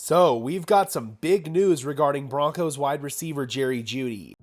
So, we've got some big news regarding Broncos wide receiver Jerry Jeudy.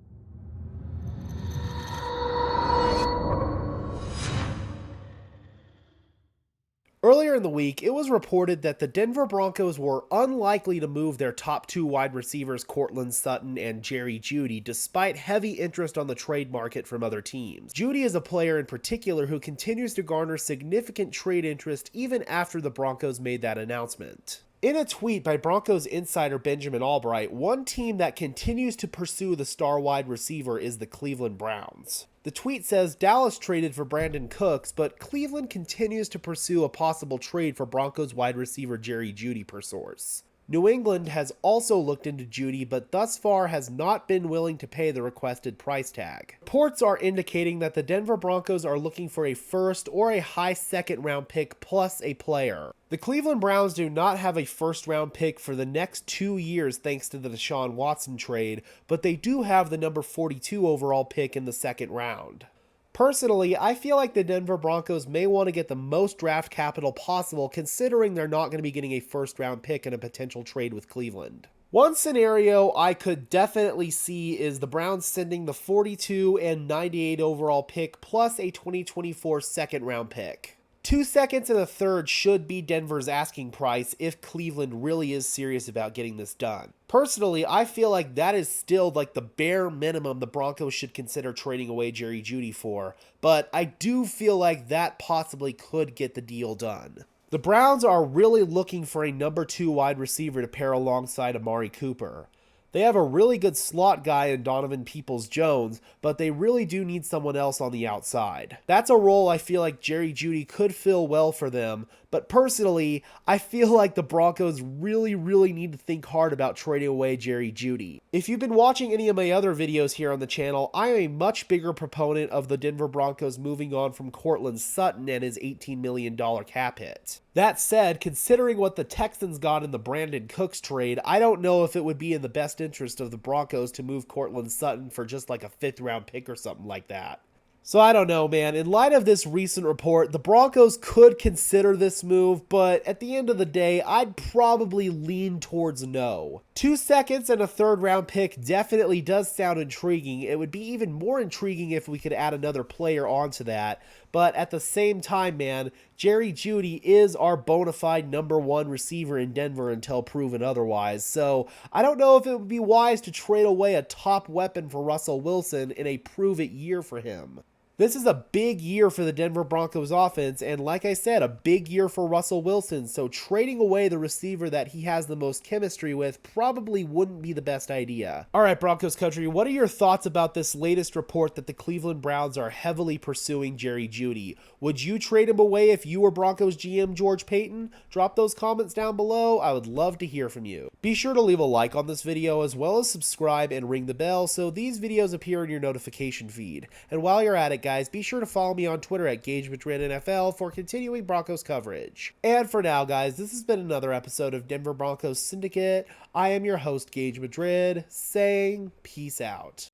Earlier in the week, it was reported that the Denver Broncos were unlikely to move their top two wide receivers Courtland Sutton and Jerry Jeudy despite heavy interest on the trade market from other teams. Jeudy is a player in particular who continues to garner significant trade interest even after the Broncos made that announcement. In a tweet by Broncos insider Benjamin Albright, one team that continues to pursue the star wide receiver is the Cleveland Browns. The tweet says Dallas traded for Brandon Cooks, but Cleveland continues to pursue a possible trade for Broncos wide receiver Jerry Jeudy per source. New England has also looked into Jeudy, but thus far has not been willing to pay the requested price tag. Reports are indicating that the Denver Broncos are looking for a first or a high second round pick plus a player. The Cleveland Browns do not have a first round pick for the next 2 years thanks to the Deshaun Watson trade, but they do have the number 42 overall pick in the second round. Personally, I feel like the Denver Broncos may want to get the most draft capital possible considering they're not going to be getting a first round pick in a potential trade with Cleveland. One scenario I could definitely see is the Browns sending the 42 and 98 overall pick plus a 2024 second round pick. 2 seconds and a third should be Denver's asking price if Cleveland really is serious about getting this done. Personally, I feel like that is still like the bare minimum the Broncos should consider trading away Jerry Jeudy for, but I do feel like that possibly could get the deal done. The Browns are really looking for a number 2 wide receiver to pair alongside Amari Cooper. They have a really good slot guy in Donovan Peoples-Jones, but they really do need someone else on the outside. That's a role I feel like Jerry Jeudy could fill well for them, but personally, I feel like the Broncos really need to think hard about trading away Jerry Jeudy. If you've been watching any of my other videos here on the channel, I am a much bigger proponent of the Denver Broncos moving on from Courtland Sutton and his $18 million cap hit. That said, considering what the Texans got in the Brandon Cooks trade, I don't know if it would be in the best interest of the Broncos to move Courtland Sutton for just like a 5th round pick or something like that. So I don't know, man. In light of this recent report, the Broncos could consider this move, but at the end of the day, I'd probably lean towards no. 2 seconds and a 3rd round pick definitely does sound intriguing. It would be even more intriguing if we could add another player onto that. But at the same time, man, Jerry Jeudy is our bona fide number 1 receiver in Denver until proven otherwise. So I don't know if it would be wise to trade away a top weapon for Russell Wilson in a prove-it year for him. This is a big year for the Denver Broncos offense, and like I said, a big year for Russell Wilson, so trading away the receiver that he has the most chemistry with probably wouldn't be the best idea. Alright, Broncos country, what are your thoughts about this latest report that the Cleveland Browns are heavily pursuing Jerry Jeudy? Would you trade him away if you were Broncos GM George Paton? Drop those comments down below, I would love to hear from you. Be sure to leave a like on this video as well as subscribe and ring the bell so these videos appear in your notification feed. And while you're at it, guys, be sure to follow me on Twitter at Gage Madrid NFL for continuing Broncos coverage. And for now, guys, this has been another episode of Denver Broncos Syndicate. I am your host, Gage Madrid, saying peace out.